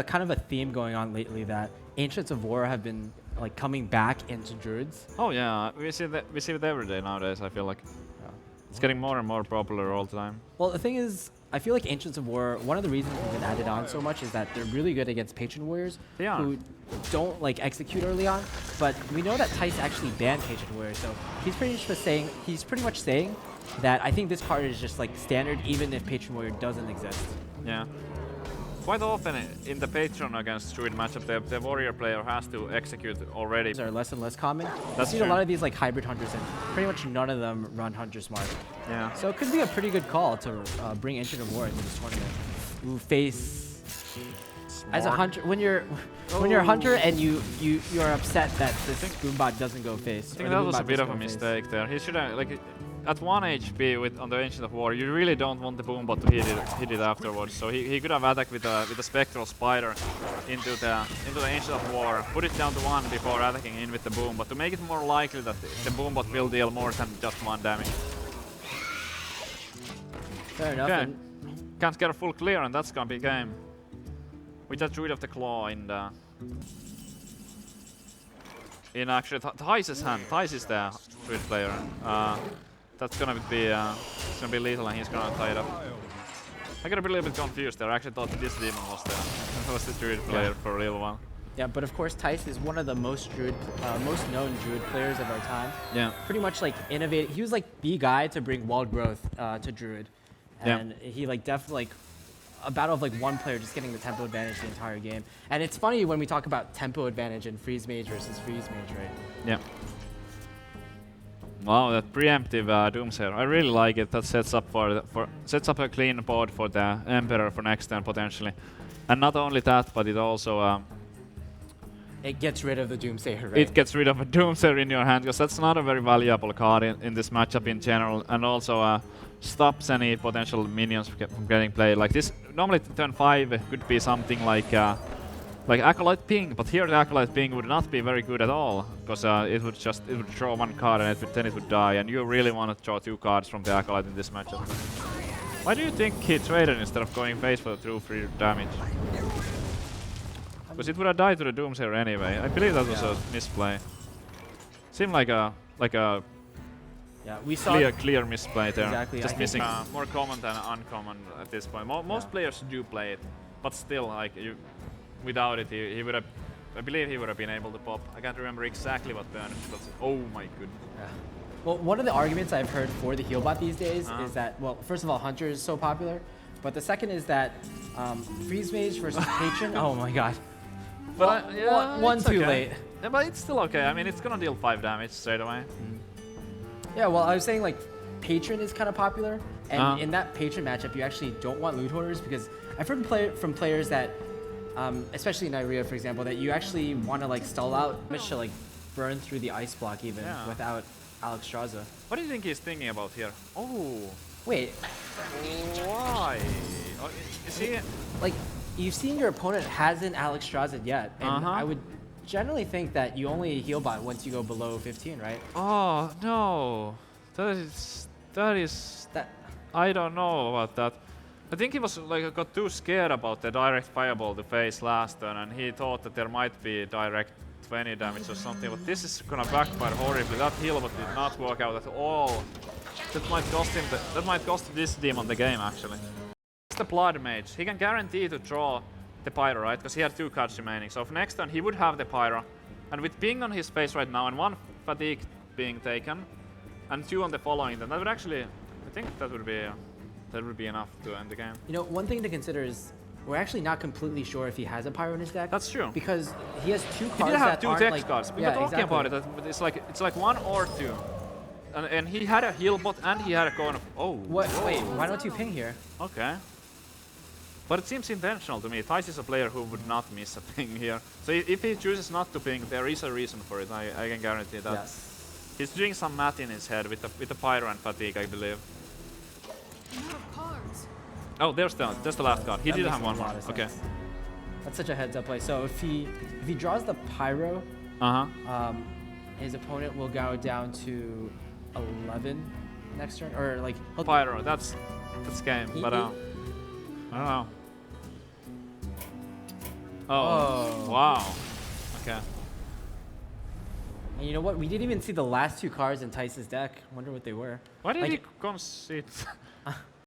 kind of a theme going on lately that Ancients of War have been like coming back into Druids. Oh yeah, we see it every day nowadays. I feel like it's getting more and more popular all the time. Well, the thing is, I feel like Ancients of War, one of the reasons they've been added on so much is that they're really good against Patron Warriors who don't like execute early on. But we know that Tice actually banned Patron Warriors, so he's pretty much saying that I think this card is just like standard even if Patron Warrior doesn't exist. Yeah. Quite often in the Patron against Druid matchup, the Warrior player has to execute already. These are less and less common. That's I've seen a lot of these like hybrid hunters, and pretty much none of them run Hunter Smart. Yeah. So it could be a pretty good call to bring Ancient of War into this tournament. Ooh, face as a hunter when you're a hunter and you're upset that this Boombot doesn't go face. I think that was a bit of a mistake there. He should have like. At 1 HP on the Ancient of War, you really don't want the Boombot to hit it afterwards. So he could have attacked with a Spectral Spider into the Ancient of War, put it down to 1 before attacking in with the Boombot to make it more likely that the Boombot will deal more than just 1 damage. Fair enough. Okay. Can't get a full clear, and that's gonna be game. With that Druid of the Claw in actually Tice's hand. Tice is the Druid player. That's gonna be lethal, and he's gonna tie it up. I got a little bit confused there. I actually thought Dizdemon was the Druid player for a little while. Yeah, but of course Tice is one of the most known Druid players of our time. Yeah. Pretty much like innovative. He was like the guy to bring walled growth to Druid, and he like definitely like a battle of like one player just getting the tempo advantage the entire game. And it's funny when we talk about tempo advantage in Freeze Mage versus Freeze Mage, right? Yeah. Wow, that preemptive Doomsayer. I really like it. That sets up sets up a clean board for the Emperor for next turn potentially. And not only that, but it also it gets rid of the Doomsayer, right? It gets rid of a Doomsayer in your hand, because that's not a very valuable card in this matchup in general, and also stops any potential minions from getting played. Like this, normally turn 5 could be something like Acolyte Ping, but here the Acolyte Ping would not be very good at all, because it would draw 1 card and then it would die, and you really want to draw 2 cards from the Acolyte in this matchup. Why do you think he traded instead of going face for the true free damage? Because it would have died to the Doomsayer anyway. I believe that was a misplay. Seemed like a we saw clear misplay there. Exactly. Just missing more common than uncommon at this point. Most players do play it, but still, like without it, he would have. I believe he would have been able to pop. I can't remember exactly what turn. Oh my goodness. Yeah. Well, one of the arguments I've heard for the healbot these days is that, well, first of all, Hunter is so popular, but the second is that Freeze Mage versus Patron. Oh my god. But one too late. Yeah, but it's still okay. I mean, it's gonna deal 5 damage straight away. Yeah, well, I was saying like Patron is kind of popular, and in that Patron matchup, you actually don't want loot hoarders, because I've heard from players that, especially in Iria, for example, that you actually want to like stall out, to like burn through the ice block even without Alexstrasza. What do you think he's thinking about here? Oh, wait. Why? Oh, is he like? You've seen your opponent hasn't Alexstrasza yet, and I would generally think that you only heal bot once you go below 15, right? Oh no, that is I don't know about that. I think he was like got too scared about the direct fireball to face last turn, and he thought that there might be direct 20 damage or something. But this is gonna backfire horribly. That heal bot did not work out at all. That might cost him. That might cost Dizdemon the game actually. The Blood Mage, he can guarantee to draw the Pyro, right? Because he had 2 cards remaining. So for next turn he would have the Pyro, and with Ping on his face right now and 1 Fatigue being taken, and 2 on the following, then that would actually, I think that would be enough to end the game. You know, one thing to consider is we're actually not completely sure if he has a Pyro in his deck. That's true. Because he has 2 cards he did have that 2 aren't text like, cards. We were talking about it. It's like 1 or 2. And he had a heal bot and he had a corner. Oh. What? Wait, why don't you ping here? Okay. But it seems intentional to me. Tice is a player who would not miss a ping here. So if he chooses not to ping, there is a reason for it. I can guarantee that. Yes. He's doing some math in his head with the Pyro and Fatigue, I believe. Oh, there's the last card. He did have 1 more. Okay. That's such a heads-up play. So if he draws the Pyro, his opponent will go down to 11 next turn, or like Pyro. That's game. But I don't know. Oh, wow. Okay. And you know what? We didn't even see the last 2 cards in Tice's deck. Wonder what they were. Why did Like- he concede?